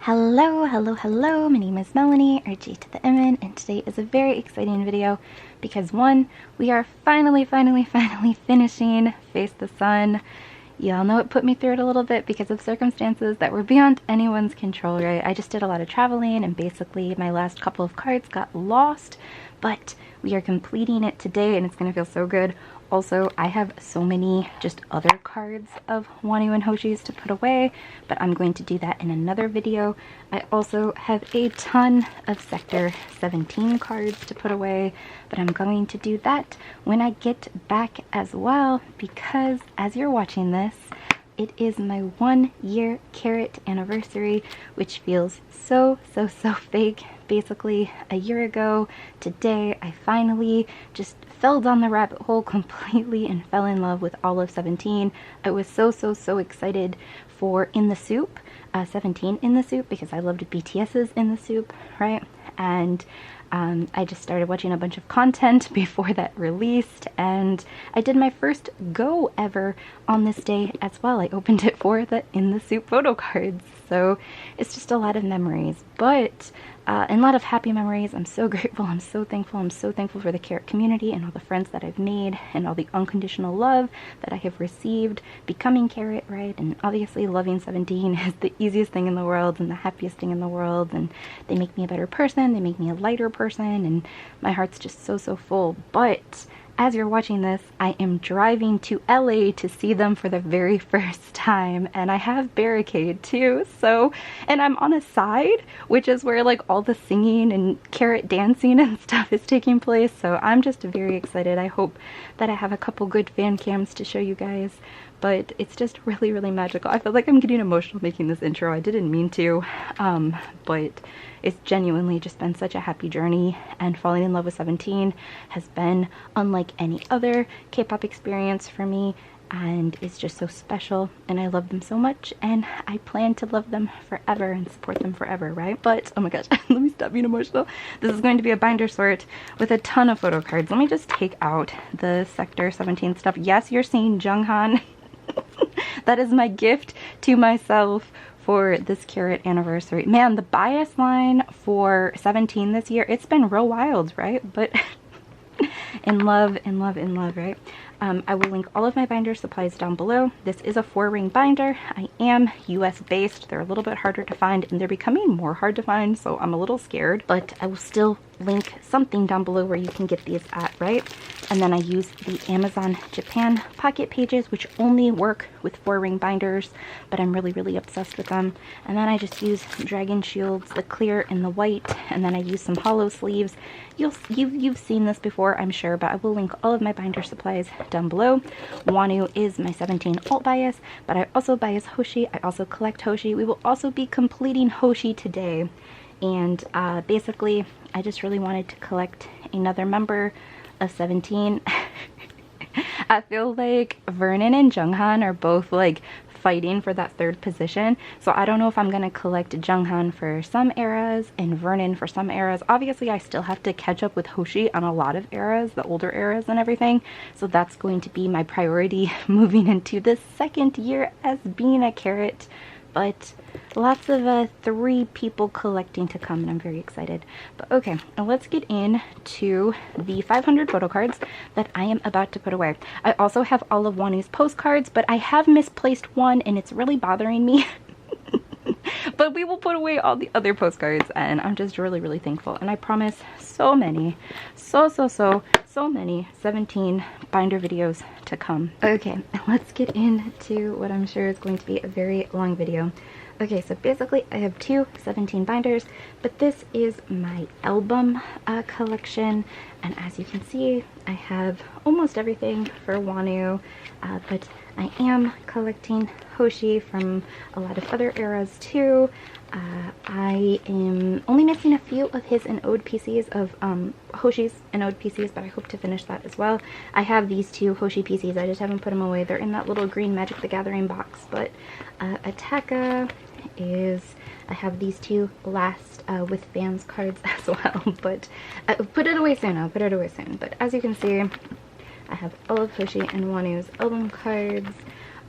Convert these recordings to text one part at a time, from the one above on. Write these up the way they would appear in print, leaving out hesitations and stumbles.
Hello, hello, hello. My name is Melanie, or jtotheimin, and today is a very exciting video because one, we are finally finishing Face the Sun. Y'all know it put me through it a little bit because of circumstances that were beyond anyone's control, right? I just did a lot of traveling and basically my last couple of cards got lost, but we are completing it today and it's gonna feel so good. Also, I have so many just other cards of WONWOO and HOSHIs to put away, but I'm going to do that in another video. I also have a ton of Sector 17 cards to put away, but I'm going to do that when I get back as well, because as you're watching this, it is my 1 year carat anniversary, which feels so fake. Basically, a year ago today, I finally just fell down the rabbit hole completely and fell in love with all of 17. I was so excited for In the Soup, 17 In the Soup, because I loved BTS's In the Soup, right? And I just started watching a bunch of content before that released, and I did my first go ever on this day as well. I opened it for the In the Soup photo cards, so it's just a lot of memories, but and a lot of happy memories. I'm so grateful, I'm so thankful, I'm so thankful for the carat community and all the friends that I've made and all the unconditional love that I have received becoming carat, right? And obviously loving 17 is the easiest thing in the world and the happiest thing in the world, and they make me a better person, they make me a lighter person, and my heart's just so full. But as you're watching this, I am driving to LA to see them for the very first time, and I have barricade too, so, and I'm on a side, which is where like all the singing and carat dancing and stuff is taking place, so I'm just very excited. I hope that I have a couple good fan cams to show you guys, but it's just really magical. I feel like I'm getting emotional making this intro. I didn't mean to, but it's genuinely just been such a happy journey, and falling in love with 17 has been unlike any other K-pop experience for me, and it's just so special, and I love them so much, and I plan to love them forever and support them forever, right? But oh my gosh, let me stop being emotional. This is going to be a binder sort with a ton of photo cards. Let me just take out the Sector 17 stuff. Yes, you're seeing jeonghan. That is my gift to myself for this carat anniversary. Man, the bias line for 17 this year, it's been real wild, right? But in love, right? I will link all of my binder supplies down below. This is a 4-ring binder. I am US based. They're a little bit harder to find, and they're becoming more hard to find, so I'm a little scared, but I will still link something down below where you can get these at, right? And then I use the Amazon Japan pocket pages, which only work with 4-ring binders, but I'm really obsessed with them. And then I just use Dragon Shields, the clear and the white, and then I use some hollow sleeves. You've seen this before, I'm sure, but I will link all of my binder supplies down below. WONWOO is my 17 alt bias, but I also bias HOSHI. I also collect HOSHI. We will also be completing HOSHI today, and basically I just really wanted to collect another member of 17. I feel like Vernon and jeonghan are both like fighting for that 3rd position, so I don't know if I'm gonna collect jeonghan for some eras and Vernon for some eras. Obviously I still have to catch up with HOSHI on a lot of eras, the older eras and everything, so that's going to be my priority moving into this 2nd year as being a carat. But lots of 3 people collecting to come, and I'm very excited. But okay, now let's get into the 500 photo cards that I am about to put away. I also have all of WONWOO's postcards, but I have misplaced one and it's really bothering me. But we will put away all the other postcards, and I'm just really thankful, and I promise so many, so many 17 binder videos to come. Okay, let's get into what I'm sure is going to be a very long video. Okay, so basically I have 2 17 binders, but this is my album collection, and as you can see, I have almost everything for WONWOO, but I am collecting HOSHI from a lot of other eras too. I am only missing a few of his Ode PCs, of HOSHI's Ode PCs, but I hope to finish that as well. I have these 2 HOSHI PCs, I just haven't put them away. They're in that little green Magic the Gathering box, but Attacca is, I have these 2 last with fans cards as well, but I'll put it away soon, But as you can see, I have all of HOSHI and WONWOO's album cards.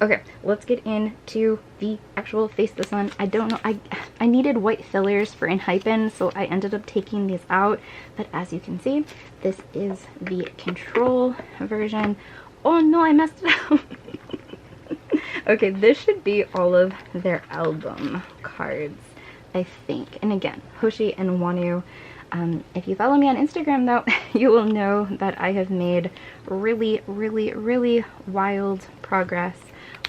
Okay, let's get into the actual Face the Sun. I don't know, I needed white fillers for Enhypen, so I ended up taking these out. But as you can see, this is the control version. Oh no, I messed it up. Okay, this should be all of their album cards, I think. And again, HOSHI and WONWOO. If you follow me on Instagram though, you will know that I have made really wild progress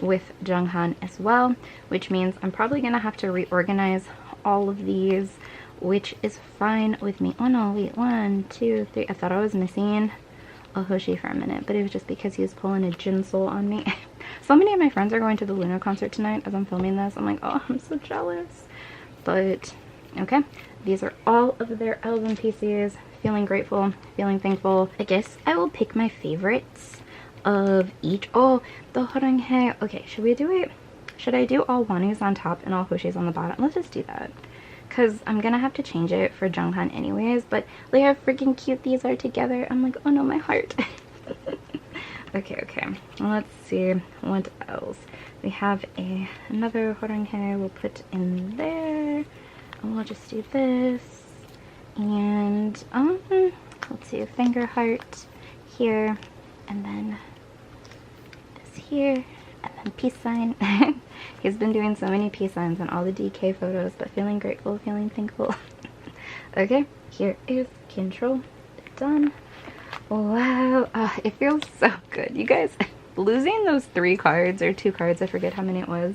with jeonghan as well, which means I'm probably gonna have to reorganize all of these, which is fine with me. Oh no, wait, 1, 2, 3. I thought I was missing a HOSHI for a minute, but it was just because he was pulling a Jinsol on me. So many of my friends are going to the LOONA concert tonight as I'm filming this. I'm like, oh, I'm so jealous. But okay, these are all of their album pieces. Feeling grateful, feeling thankful. I guess I will pick my favorites of each. Oh, the horonghae. Okay, should we do it? Should I do all WONWOOs on top and all HOSHIs on the bottom? Let's just do that, because I'm gonna have to change it for jeonghan anyways. But look how freaking cute these are together. I'm like, oh no, my heart. Okay, let's see what else. We have another horonghae we'll put in there, and we'll just do this. And let's see, a finger heart here, and then this here, and then peace sign. He's been doing so many peace signs on all the DK photos, but feeling grateful, feeling thankful. Okay, here is control. Done. Wow, it feels so good. You guys, losing those 3 cards or 2 cards, I forget how many it was,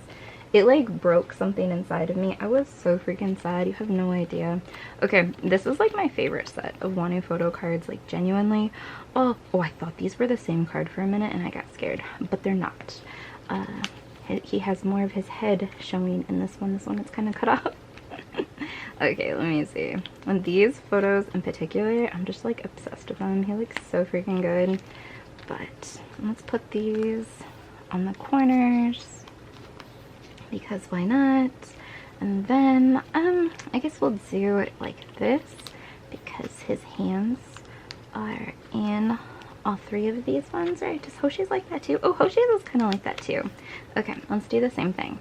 it like broke something inside of me. I was so freaking sad, you have no idea. Okay, this is like my favorite set of WONWOO photo cards, like genuinely. Oh, I thought these were the same card for a minute and I got scared, but they're not. He has more of his head showing in this one. This one is kind of cut off. Okay, let me see. On these photos in particular, I'm just like obsessed with him. He looks so freaking good. But let's put these on the corners, because why not? And then I guess we'll do it like this, because his hands are in all 3 of these ones, right? Does HOSHI's like that too? Oh, HOSHI's is kind of like that too. Okay, let's do the same thing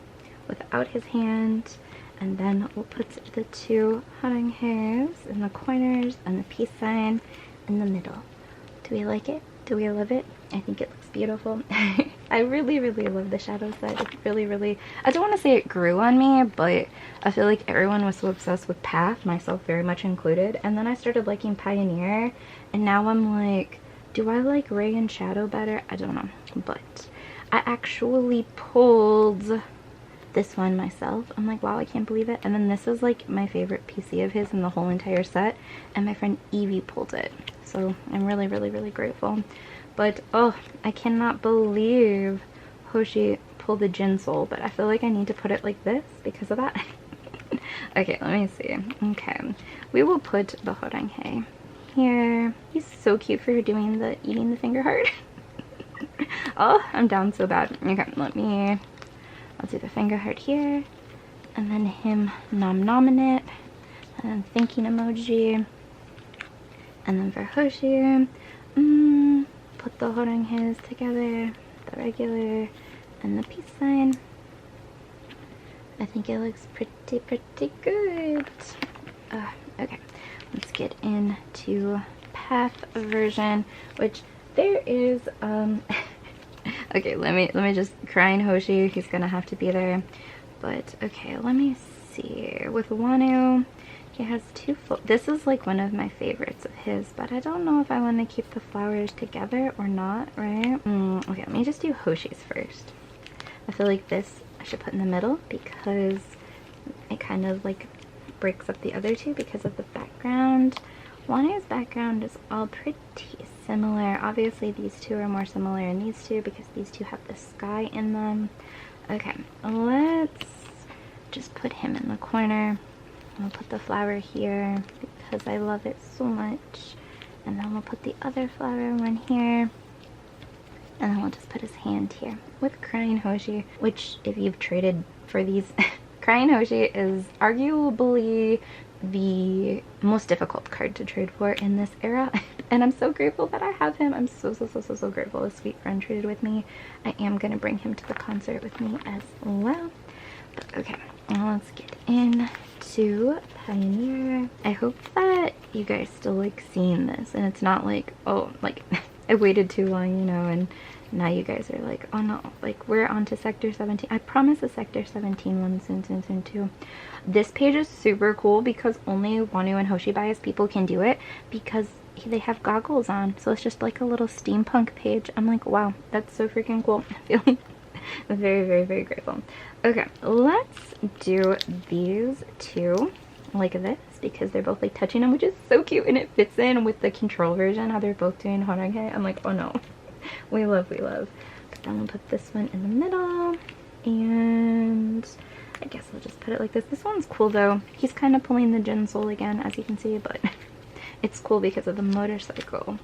without his hand. And then we'll put the 2 horonghaes in the corners and the peace sign in the middle. Do we like it? Do we love it? I think it looks beautiful. I really love the shadow set. It really, I don't want to say it grew on me, but I feel like everyone was so obsessed with Path, myself very much included. And then I started liking Pioneer, and now I'm like, do I like Ray and Shadow better? I don't know. But I actually pulled this one myself. I'm like, wow, I can't believe it. And then this is like my favorite PC of his in the whole entire set, and my friend Evie pulled it, so I'm really grateful. But oh, I cannot believe HOSHI pulled the Jinsol, but I feel like I need to put it like this because of that. Okay, let me see. Okay, we will put the horonghae here. He's so cute for doing the eating the finger heart. Oh, I'm down so bad. Okay, I'll do the finger heart here, and then him nom-nomming it, and then thinking emoji, and then for HOSHI, put the horonghaes together, the regular and the peace sign. I think it looks pretty good. Okay, let's get into Path version, which there is okay, let me just crying HOSHI, he's gonna have to be there. But okay, let me see. With WONWOO, he has 2 this is like one of my favorites of his, but I don't know if I want to keep the flowers together or not, right? Okay, let me just do HOSHI's first. I feel like this I should put in the middle because it kind of like breaks up the other 2 because of the background. WONWOO's background is all pretty similar. Obviously these 2 are more similar than these 2 because these 2 have the sky in them. Okay, let's just put him in the corner. We'll put the flower here because I love it so much. And then we'll put the other flower one here. And then we'll just put his hand here with Crying HOSHI, which if you've traded for these, Crying HOSHI is arguably the most difficult card to trade for in this era. And I'm so grateful that I have him. I'm so grateful. A sweet friend traded with me. I am gonna bring him to the concert with me as well. But okay, now let's get into Pioneer. I hope that you guys still like seeing this and it's not like, oh, like I waited too long, you know, and now you guys are like, oh no, like we're on to Sector 17. I promise a Sector 17 one soon too. This page is super cool because only WONWOO and HOSHI bias people can do it because they have goggles on. So it's just like a little steampunk page. I'm like, wow, that's so freaking cool. I feel like very grateful. Okay, let's do these two like this because they're both like touching them, which is so cute, and it fits in with the control version how they're both doing honage. I'm like, oh no. We love. But then we'll put this one in the middle, and I guess we'll just put it like this. This one's cool though. He's kind of pulling the Jin Soul again, as you can see, but it's cool because of the motorcycle.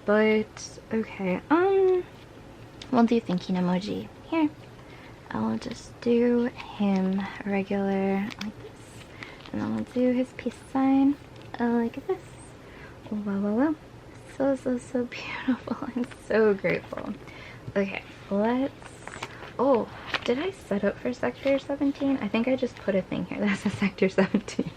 But okay, we'll do thinking emoji here. I'll just do him regular like this, and then we'll do his peace sign like this. Wow. So beautiful. I'm so grateful. Okay, let's, oh, did I set up for Sector 17? I think I just put a thing here that's a Sector 17.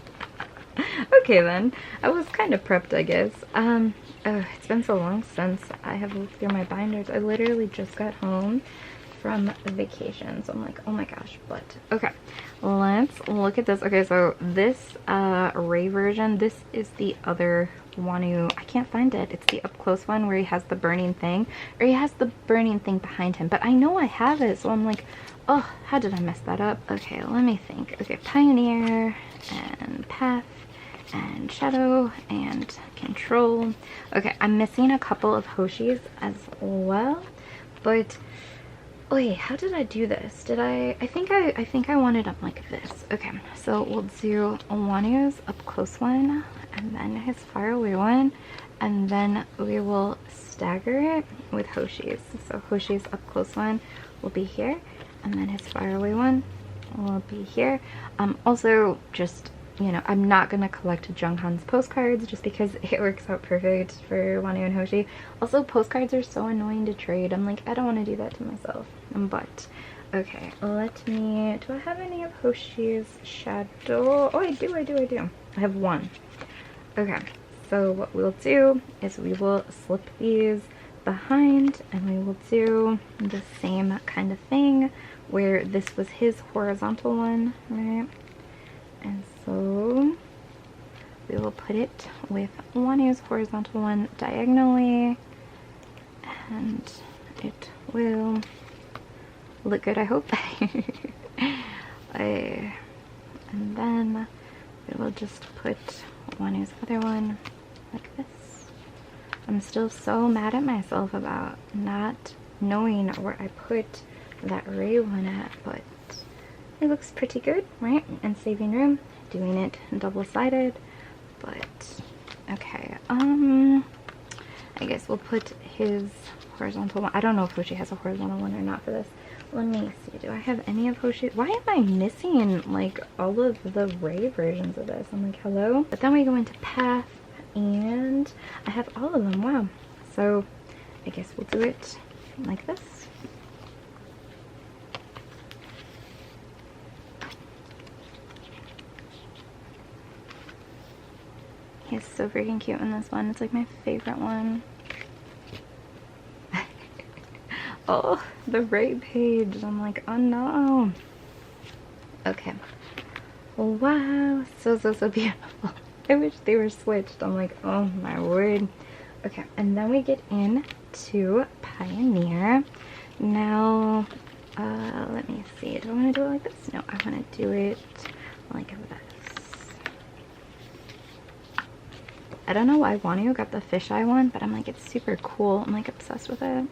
Okay then, I was kind of prepped, I guess. Oh, it's been so long since I have looked through my binders. I literally just got home from vacation, so I'm like, oh my gosh. But okay, let's look at this. Okay, so this Ray version, this is the other WONWOO. I can't find it. It's the up close one where he has the burning thing, or he has the burning thing behind him, but I know I have it, so I'm like, oh, how did I mess that up? Okay, let me think. Okay, Pioneer and Path and Shadow and Control. Okay, I'm missing a couple of Hoshis as well, but wait, how did I do this? Did I think I wanted them like this. Okay, so we'll do WONWOO's up close one, and then his far away one, and then we will stagger it with HOSHI's. So HOSHI's up close one will be here, and then his far away one will be here. Also, just, you know, I'm not gonna collect jeonghan's postcards just because it works out perfect for WONWOO and HOSHI. Also, postcards are so annoying to trade. I'm like, I don't want to do that to myself. But okay, let me, do I have any of HOSHI's shadow? Oh, I do. I have one. Okay, so what we'll do is we will slip these behind, and we will do the same kind of thing where this was his horizontal one, right? And so we will put it with WONWOO's horizontal one diagonally, and it will look good, I hope. And then we will just put WONWOO's other one like this. I'm still so mad at myself about not knowing where I put that Ray one at, but it looks pretty good, right? And saving room, doing it double-sided. But okay, I guess we'll put his horizontal one. I don't know if HOSHI has a horizontal one or not for this. Let me see, do I have any of HOSHI? Why am I missing like all of the Ray versions of this? I'm like, hello? But then we go into Path, and I have all of them. Wow. So I guess we'll do it like this. He's so freaking cute in this one. It's like my favorite one. Oh, the Ray page. I'm like, oh no. Okay. Wow, so beautiful. I wish they were switched. I'm like, oh my word. Okay, and then we get into Pioneer. Now, let me see. Do I want to do it like this? No, I want to do it like this. I don't know why WONWOO got the fisheye one, but I'm like, it's super cool. I'm like obsessed with it.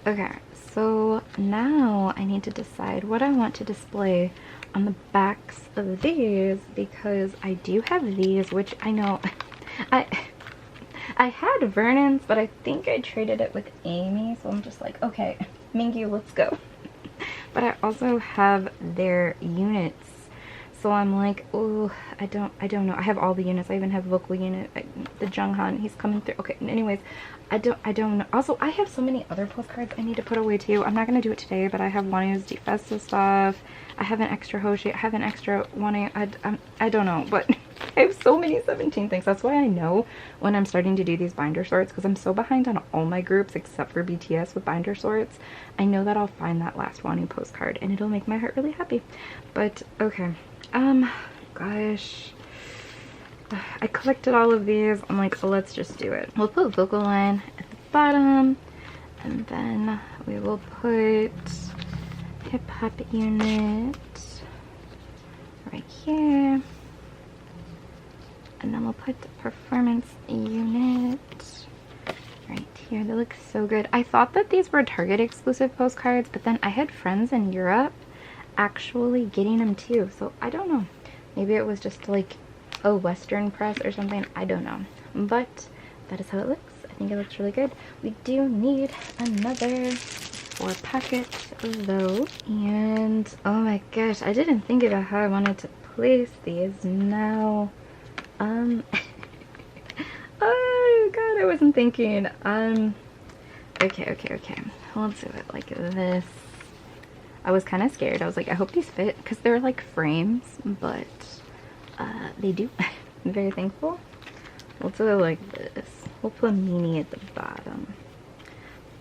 Okay, so now I need to decide what I want to display on the backs of these, because I do have these, which I know I had Vernon's, but I think I traded it with Amy, so I'm just like, okay, Mingyu, let's go. But I also have their units. so I'm like, oh, I don't know. I have all the units. I even have vocal unit, the jeonghan. He's coming through. Okay, anyways, I don't know. Also, I have so many other postcards I need to put away too. I'm not gonna do it today, but I have WONWOO's Defesta stuff. I have an extra HOSHI. I have an extra WONWOO. I don't know, but I have so many 17 things. That's why I know when I'm starting to do these binder sorts, because I'm so behind on all my groups except for BTS with binder sorts. I know that I'll find that last WONWOO postcard and it'll make my heart really happy. But okay, gosh, I collected all of these. I'm like, oh, let's just do it. We'll put vocal line at the bottom, and then we will put hip hop unit right here, and then we'll put the performance unit right here. They look so good. I thought that these were Target exclusive postcards, but then I had friends in Europe actually getting them too, so I don't know. Maybe it was just like a Western press or something. I don't know, but that is how it looks. I think it looks really good. We do need another 4 packets of those, and oh my gosh, I didn't think about how I wanted to place these now. Oh god, I wasn't thinking. Okay, let's do it like this. I was kind of scared. I was like, I hope these fit, because they're like frames, but they do. I'm very thankful. We'll do it like this. We'll put a meanie at the bottom.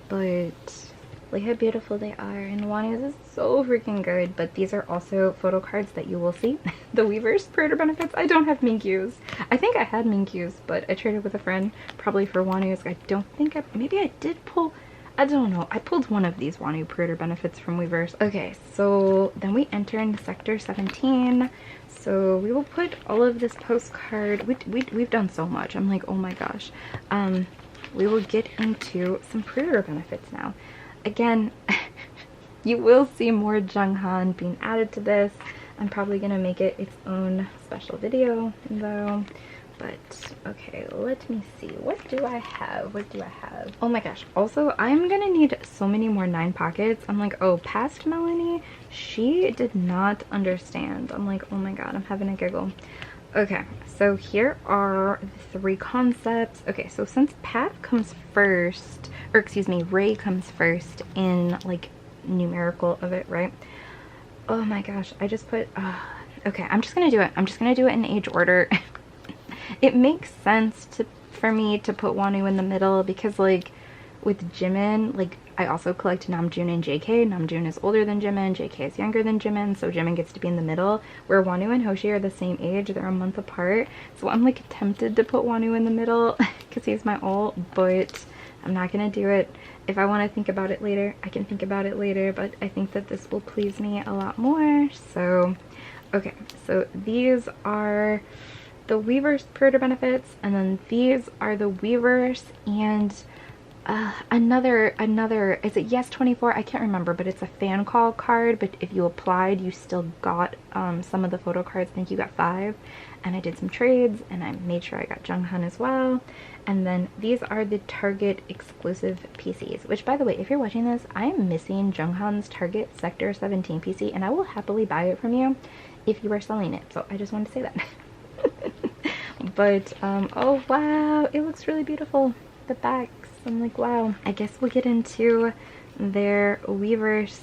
But look how beautiful they are, and WONWOO's is so freaking good. But these are also photo cards that you will see. The weverse preorder benefits. I don't have Minkyus. I think I had Minkyus, but I traded with a friend, probably for WONWOO's. I don't think maybe I did pull, I don't know. I pulled one of these WONWOO preorder benefits from weverse. Okay, so then we enter into sector 17. So we will put all of this postcard. We've done so much. I'm like, oh my gosh. We will get into some preorder benefits now. Again, you will see more jeonghan being added to this. I'm probably gonna make it its own special video though. But okay, let me see. What do I have? What do I have? Oh my gosh. Also, I'm gonna need so many more 9 pockets. I'm like, oh, past Melanie, she did not understand. I'm like, oh my god, I'm having a giggle. Okay, so here are the 3 concepts. Okay, so since Pat comes first, or excuse me, Ray comes first in like numerical of it, right? Oh my gosh, I just put, okay, I'm just gonna do it. I'm just gonna do it in age order. It makes sense for me to put WONWOO in the middle, because like with Jimin, like I also collect Namjoon and JK. Namjoon is older than Jimin, JK is younger than Jimin, so Jimin gets to be in the middle, where WONWOO and HOSHI are the same age. They're a month apart, so I'm like tempted to put WONWOO in the middle because he's my ult, but I'm not gonna do it. If I want to think about it later, I can think about it later, but I think that this will please me a lot more. So okay, so these are the weverse preorder benefits, and then these are the weverse and another, is it Yes 24? I can't remember, but it's a fan call card, but if you applied you still got some of the photo cards. I think you got 5, and I did some trades and I made sure I got jeonghan as well. And then these are the Target exclusive PCs, which by the way, if you're watching this, I am missing jeonghan's Target sector 17 PC, and I will happily buy it from you if you are selling it, so I just wanted to say that. But oh wow, it looks really beautiful, the backs. I'm like, wow. I guess we'll get into their weverse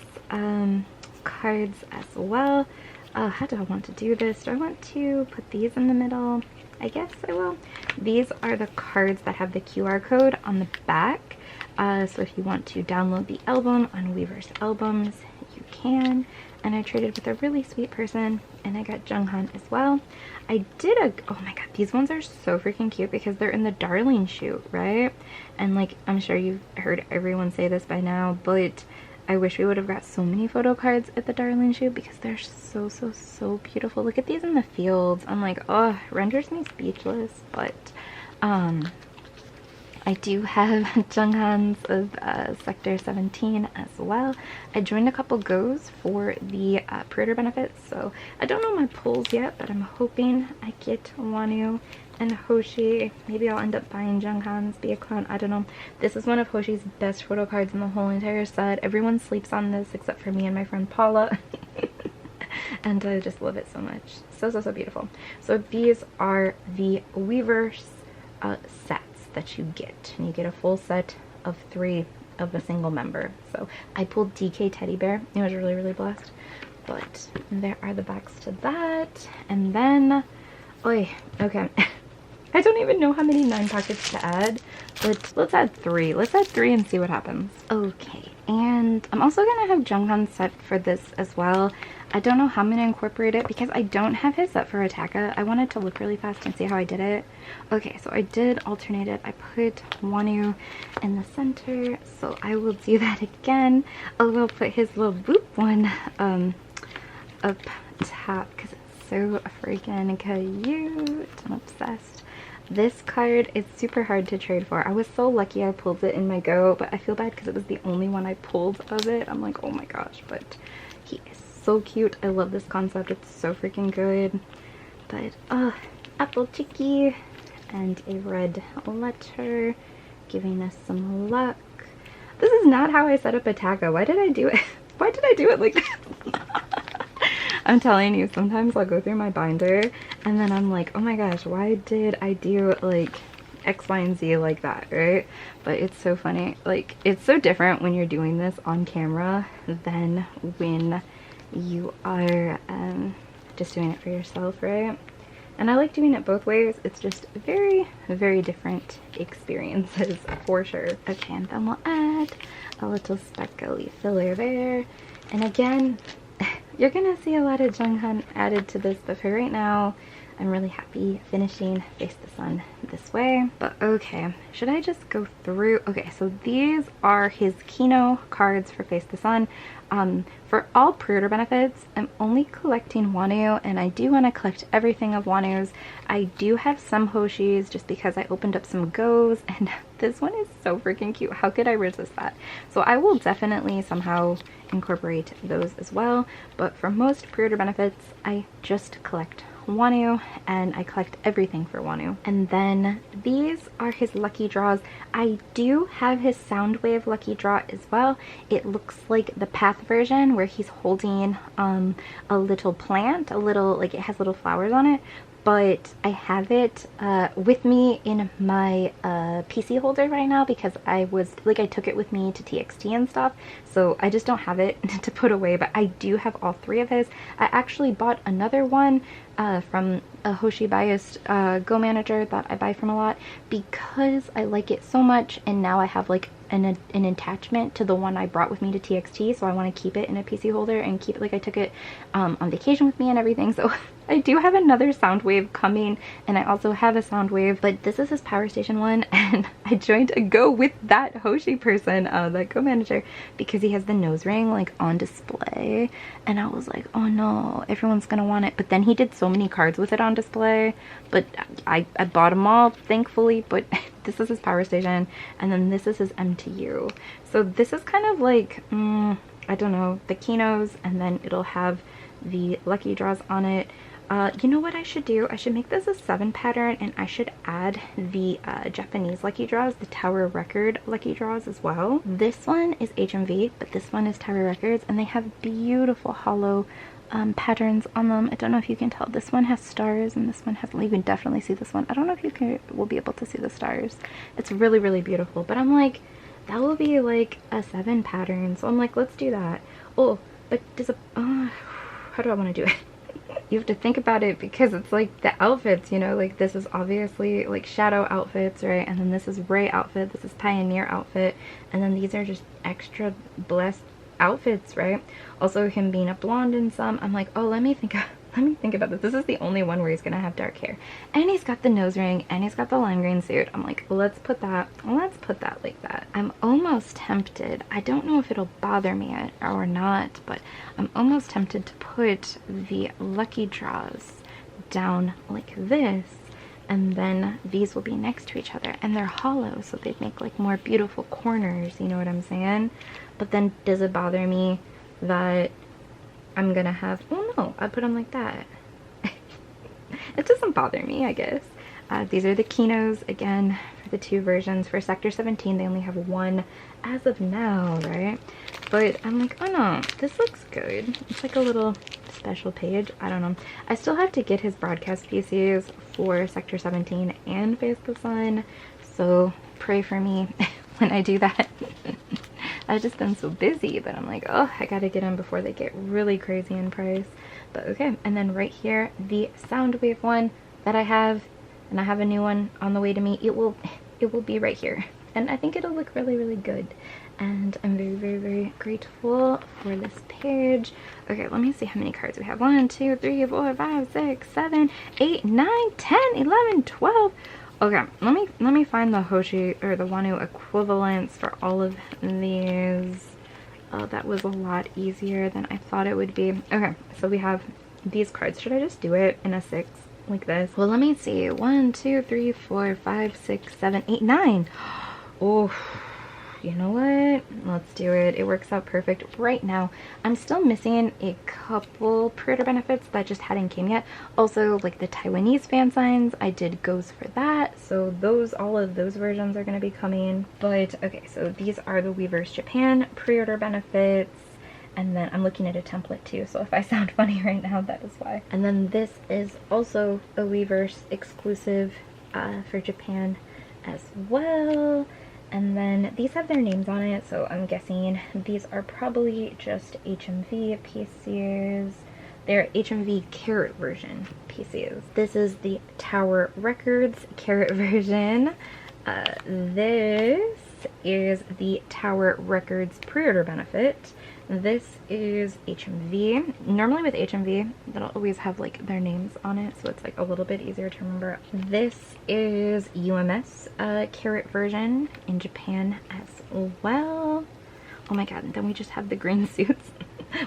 cards as well. How do I want to do this? Do I want to put these in the middle? I guess I will. These are the cards that have the QR code on the back, so if you want to download the album on weverse albums, you can. And I traded with a really sweet person, and I got jeonghan as well. I did oh my god, these ones are so freaking cute because they're in the Darling shoot, right? And like, I'm sure you've heard everyone say this by now, but I wish we would have got so many photo cards at the Darling shoot because they're so beautiful. Look at these in the fields. I'm like, oh, it renders me speechless. But I do have jeonghan's of sector 17 as well. I joined a couple goes for the preorder benefits, so I don't know my pulls yet, but I'm hoping I get WONWOO and HOSHI. Maybe I'll end up buying jeonghan's, be a clown, I don't know. This is one of HOSHI's best photo cards in the whole entire set. Everyone sleeps on this except for me and my friend Paula. and I just love it so much. So, so, so beautiful. So these are the weverse sets that you get, and you get a full set of 3 of a single member. So I pulled DK teddy bear. It was really, really blessed. But there are the backs to that. And then, okay. I don't even know how many 9 pockets to add, but let's add 3. Let's add 3 and see what happens. Okay, and I'm also gonna have jeonghan set for this as well. I don't know how I'm gonna incorporate it because I don't have his set for Ataka. I wanted to look really fast and see how I did it. Okay, so I did alternate it. I put WONWOO in the center, so I will do that again. I will put his little boop one up top because it's so freaking cute. I'm obsessed. This card is super hard to trade for. I was so lucky I pulled it in my go, but I feel bad because it was the only one I pulled of it. I'm like, oh my gosh, but he is so cute. I love this concept. It's so freaking good. But apple chicky and a red letter giving us some luck. This is not how I set up Ataka. Why did I do it? Why did I do it like this? I'm telling you, sometimes I'll go through my binder and then I'm like, oh my gosh, why did I do like X, Y, and Z like that, right? But it's so funny. Like, it's so different when you're doing this on camera than when you are just doing it for yourself, right? And I like doing it both ways. It's just very, very different experiences for sure. Okay, and then we'll add a little sparkly filler there. And again, you're gonna see a lot of jeonghan added to this, but for right now, I'm really happy finishing Face the Sun this way. But okay, should I just go through? Okay, so these are his kihno cards for Face the Sun. For all pre-order benefits, I'm only collecting WONWOO, and I do want to collect everything of WONWOO's. I do have some HOSHIs just because I opened up some goes, and this one is so freaking cute. How could I resist that? So I will definitely somehow incorporate those as well, but for most pre-order benefits, I just collect WONWOO, and I collect everything for WONWOO. And then these are his lucky draws. I do have his Soundwave lucky draw as well. It looks like the Path version where he's holding a little plant, a little, like, it has little flowers on it, but I have it with me in my PC holder right now because I took it with me to TXT and stuff, so I just don't have it to put away, but I do have all 3 of his. I actually bought another one from a HOSHI biased Go manager that I buy from a lot because I like it so much, and now I have like an attachment to the one I brought with me to TXT, so I want to keep it in a PC holder and keep it like I took it on vacation with me and everything. So I do have another Soundwave coming, and I also have a Soundwave, but this is his Power Station one, and I joined a Go with that HOSHI person, that Go manager, because he has the nose ring like on display, and I was like, oh no, everyone's gonna want it. But then he did so many cards with it on display, but I bought them all, thankfully. But this is his Power Station, and then this is his MTU. So this is kind of like, I don't know, the kihnos, and then it'll have the lucky draws on it. You know what I should do? I should make this a 7 pattern, and I should add the Japanese lucky draws, the Tower Record lucky draws as well. This one is HMV, but this one is Tower Records, and they have beautiful hollow patterns on them. I don't know if you can tell. This one has stars, and this one has, you can definitely see this one. I don't know if you will be able to see the stars. It's really, really beautiful, but I'm like, that will be like a 7 pattern, so I'm like, let's do that. Oh, but does a, how do I want to do it? You have to think about it because it's like the outfits, you know, like this is obviously like shadow outfits, right? And then this is Ray outfit, this is Pioneer outfit, and then these are just extra blessed outfits, right? Also him being a blonde in some, I'm like, oh, let me think about this. This is the only one where he's gonna have dark hair, and he's got the nose ring, and he's got the lime green suit. I'm like, let's put that like that. I'm almost tempted, I don't know if it'll bother me or not, but I'm almost tempted to put the lucky draws down like this, and then these will be next to each other, and they're hollow, so they make like more beautiful corners, you know what I'm saying? But then does it bother me that I'm gonna have, oh no, I put them like that. It doesn't bother me, I guess. These are the kihnos, again, for the 2 versions. For Sector 17, they only have 1 as of now, right? But I'm like, oh no, this looks good. It's like a little special page. I don't know. I still have to get his broadcast PCs for Sector 17 and Face the Sun, so pray for me when I do that. I've just been so busy, but I'm like, oh, I gotta get them before they get really crazy in price. But okay, and then right here, the Soundwave one that I have, and I have a new one on the way to me. It will be right here, and I think it'll look really, really good. And I'm very, very, very grateful for this page. Okay, let me see how many cards we have. 1, 2, 3, 4, 5, 6, 7, 8, 9, 10, 11, 12. Okay, let me find the HOSHI or the WONWOO equivalents for all of these. Oh, that was a lot easier than I thought it would be. Okay, so we have these cards. Should I just do it in a 6 like this? Well, let me see. 1, 2, 3, 4, 5, 6, 7, 8, 9. Oh, you know what? Let's do it. It works out perfect. Right now, I'm still missing a couple pre-order benefits that just hadn't came yet. Also, like the Taiwanese fan signs, I did goes for that. So all of those versions are going to be coming. But okay, so these are the weverse Japan pre-order benefits. And then I'm looking at a template too, so if I sound funny right now, that is why. And then this is also a weverse exclusive for Japan as well. And then these have their names on it, so I'm guessing these are probably just HMV PCs. They're HMV carat version PCs. This is the Tower Records carat version. This is the Tower Records pre-order benefit. This is HMV. Normally with HMV, that'll always have like their names on it, so it's like a little bit easier to remember. This is UMS carat version in Japan as well. Oh my god, and then we just have the green suits.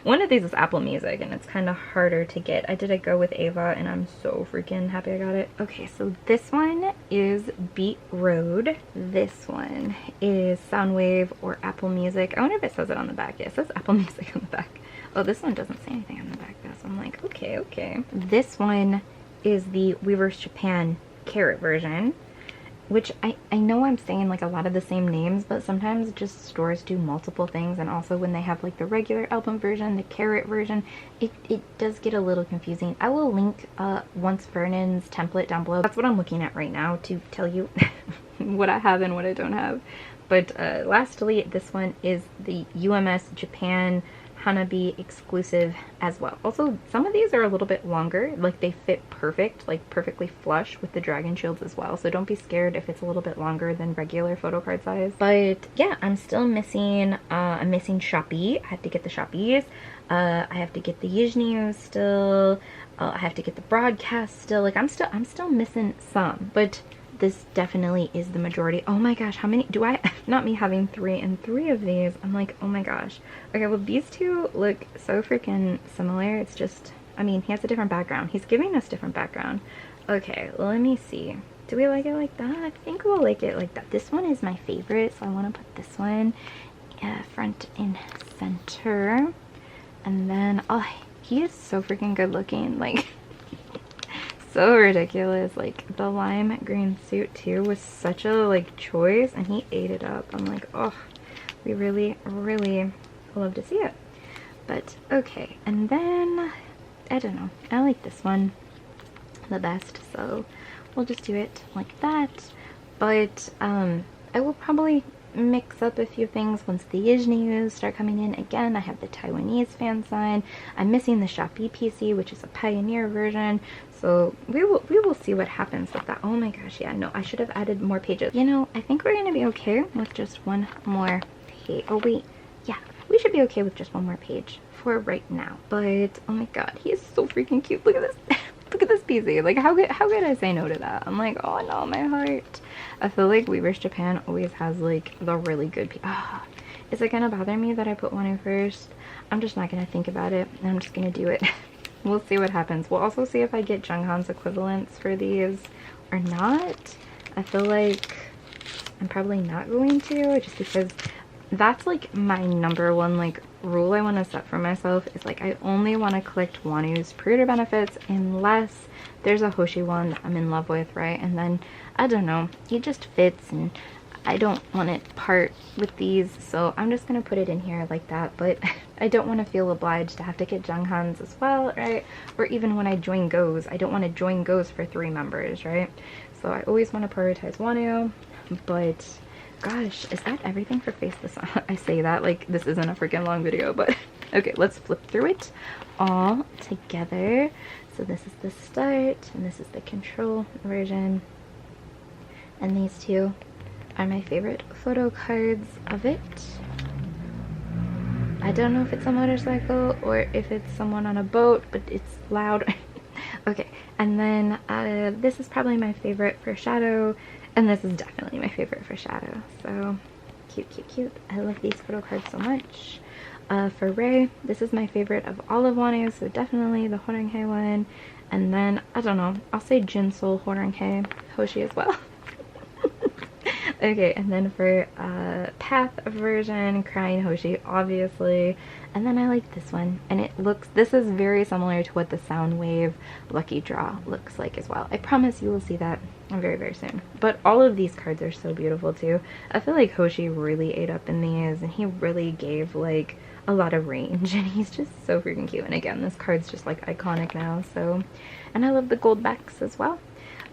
One of these is Apple Music, and it's kind of harder to get. I did a go with Ava, and I'm so freaking happy I got it. Okay, so this one is Beat Road. This one is Soundwave or Apple Music. I wonder if it says it on the back. Yeah, it says Apple Music on the back. Oh, this one doesn't say anything on the back though, so I'm like, okay, okay. This one is the weverse Japan carat version, which I know I'm saying like a lot of the same names, but sometimes just stores do multiple things, and also when they have like the regular album version, the carat version, it does get a little confusing. I will link Once Vernon's template down below. That's what I'm looking at right now to tell you what I have and what I don't have. But lastly, this one is the UMS Japan Hanabi exclusive as well. Also, some of these are a little bit longer, like they fit perfect, like perfectly flush with the dragon shields as well, so don't be scared if it's a little bit longer than regular photocard size. But yeah, I'm still missing I'm missing Shopee. I have to get the Shopees. I have to get the Yijniu still. I have to get the broadcast still. Like I'm still missing some, but this definitely is the majority. Oh my gosh, how many do I, not me having 3 and 3 of these, I'm like, oh my gosh. Okay, well these two look so freaking similar. It's just, I mean, he has a different background. He's giving us different background. Okay, well, let me see. Do we like it like that? I think we'll like it like that. This one is my favorite, so I want to put this one front and center. And then, oh, he is so freaking good looking. Like, so ridiculous. Like the lime green suit too was such a like choice, and he ate it up. I'm like, oh, we really love to see it. But okay, and then I don't know, I like this one the best, so we'll just do it like that. But I will probably mix up a few things once the Yijnius start coming in. Again, I have the Taiwanese fan sign. I'm missing the Shopee PC, which is a Pioneer version. So we will see what happens with that. Oh my gosh, yeah, no, I should have added more pages. You know, I think we're gonna be okay with just one more page. Oh wait, yeah, we should be okay with just one more page for right now. But oh my god, he is so freaking cute. Look at this. Look at this PC. Like, how could I say no to that? I'm like, oh no, my heart. I feel like weverse Japan always has like the really good is it gonna bother me that I put WONWOO first? I'm just not gonna think about it, and I'm just gonna do it. We'll see what happens. We'll also see if I get jeonghan's equivalents for these or not. I feel like I'm probably not going to, just because that's like my #1 like rule I want to set for myself, is like I only want to collect WONWOO's pre-order benefits unless there's a HOSHI one that I'm in love with, right? And then, I don't know, it just fits, and I don't want to part with these, so I'm just going to put it in here like that. But I don't want to feel obliged to have to get jeonghans as well, right? Or even when I join goes, I don't want to join goes for 3 members, right? So I always want to prioritize WONWOO. But gosh, is that everything for Face the Sun? I say that like this isn't a freaking long video, but okay, let's flip through it all together. So this is the start, and this is the control version, and these two are my favorite photo cards of it. I don't know if it's a motorcycle or if it's someone on a boat, but it's loud. Okay, and then this is probably my favorite for shadow, and this is definitely my favorite for shadow. So cute, cute, cute. I love these photo cards so much. For Ray, this is my favorite of all of WONWOO, so definitely the Horanghae one. And then, I don't know, I'll say Jinsol Horanghae HOSHI as well. Okay, and then for Path version, Crying HOSHI, obviously. And then I like this one, and it looks, this is very similar to what the Soundwave Lucky Draw looks like as well. I promise you will see that very, very soon. But all of these cards are so beautiful too. I feel like HOSHI really ate up in these, and he really gave like a lot of range, and he's just so freaking cute. And again, this card's just like iconic now, so. And I love the gold backs as well.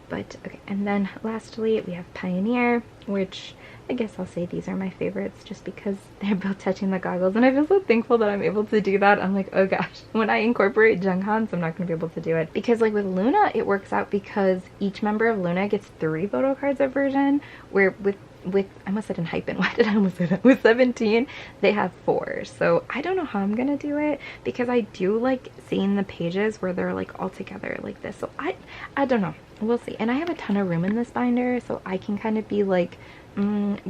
But okay, and then lastly we have Pioneer, which I guess I'll say these are my favorites just because they're both touching the goggles, and I feel so thankful that I'm able to do that. I'm like, oh gosh, when I incorporate jeonghans, I'm not going to be able to do it. Because like with Luna, it works out because each member of Luna gets 3 photo cards a version, where with I almost said in hyphen, why did I almost say that? With 17, they have 4. So I don't know how I'm gonna do it, because I do like seeing the pages where they're like all together like this. So I don't know, we'll see. And I have a ton of room in this binder, so I can kind of be like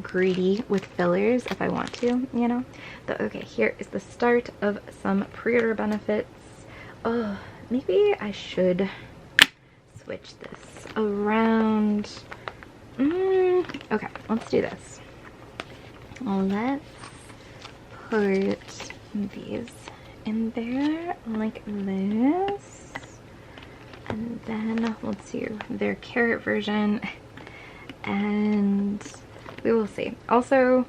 greedy with fillers if I want to, you know. But okay, here is the start of some pre-order benefits. Oh, maybe I should switch this around. Okay, let's do this. Let's put these in there like this, and then let's see their carat version, and we will see. Also,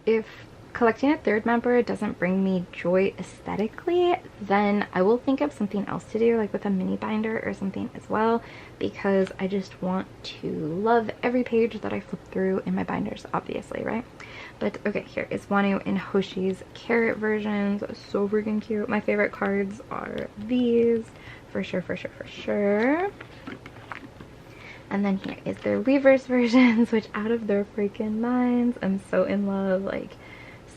if collecting a 3rd member doesn't bring me joy aesthetically, then I will think of something else to do, like with a mini binder or something as well, because I just want to love every page that I flip through in my binders, obviously, right? But okay, here is WONWOO in HOSHI's carat versions. So freaking cute. My favorite cards are these, for sure, for sure, for sure. And then here is their weverse versions, which out of their freaking minds. I'm so in love, like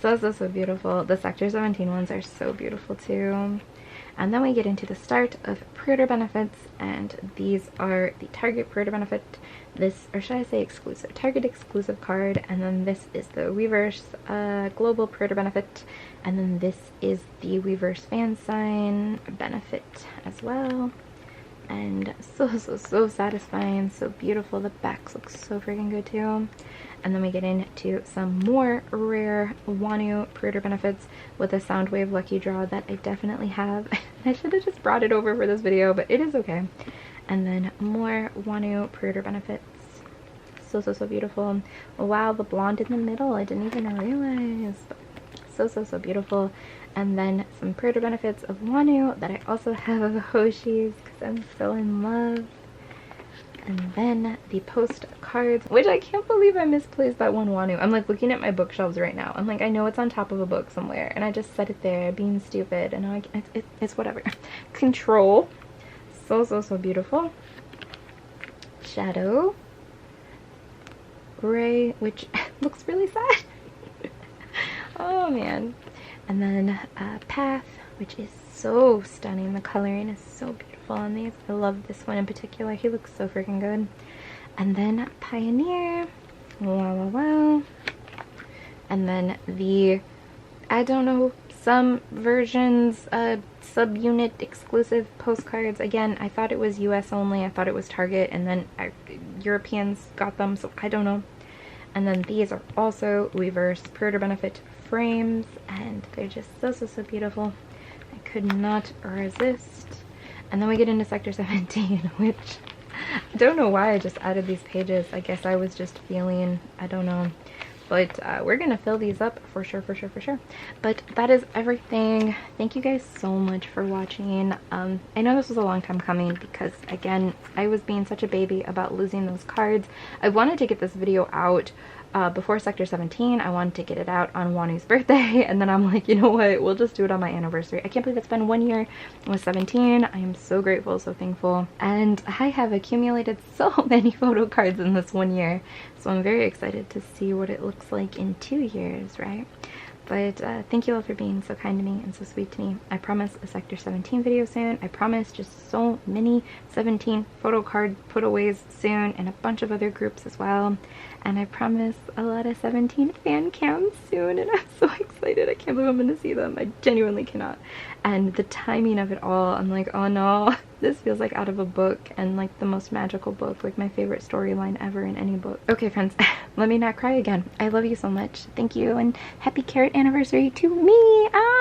so beautiful. The Sector 17 ones are so beautiful too. And then we get into the start of pre-order benefits, and these are the Target pre-order benefit, this, or should I say exclusive, Target exclusive card, and then this is the weverse global pre-order benefit, and then this is the weverse fan sign benefit as well. And so satisfying, so beautiful. The backs look so freaking good too. And then we get into some more rare WONWOO pre-order benefits with a Soundwave Lucky Draw that I definitely have. I should have just brought it over for this video, but it is okay. And then more WONWOO pre-order benefits. So beautiful. Wow, the blonde in the middle, I didn't even realize. But so beautiful. And then some pre-order benefits of WONWOO that I also have of HOSHI's because I'm so in love. And then the postcards, which I can't believe I misplaced that one WONWOO. I'm like looking at my bookshelves right now. I'm like, I know it's on top of a book somewhere, and I just set it there being stupid, and it's whatever. Control, so beautiful. Shadow, Ray, which looks really sad. Oh man. And then Path, which is so stunning. The coloring is so beautiful on these. I love this one in particular. He looks so freaking good. And then Pioneer. Wow. And then the, I don't know, some versions, subunit exclusive postcards. Again, I thought it was US only. I thought it was Target, and then Europeans got them, so I don't know. And then these are also weverse pre-order benefit frames, and they're just so beautiful. I could not resist. And then we get into Sector 17, which I don't know why I just added these pages. I guess I was just feeling, I don't know. But we're gonna fill these up for sure, for sure, for sure. But that is everything. Thank you guys so much for watching. I know this was a long time coming because, again, I was being such a baby about losing those cards. I wanted to get this video out before Sector 17. I wanted to get it out on WONWOO's birthday, and then I'm like, you know what, we'll just do it on my anniversary. I can't believe it's been 1 year with 17. I am so grateful, so thankful, and I have accumulated so many photo cards in this 1 year, so I'm very excited to see what it looks like in 2 years, right? But thank you all for being so kind to me and so sweet to me. I promise a Sector 17 video soon. I promise just so many 17 photo card putaways soon, and a bunch of other groups as well. And I promise a lot of 17 fan cams soon, and I'm so excited. I can't believe I'm gonna see them. I genuinely cannot. And the timing of it all, I'm like, oh no, this feels like out of a book, and like the most magical book, like my favorite storyline ever in any book. Okay friends, let me not cry again. I love you so much. Thank you, and happy carrot anniversary to me. Ah!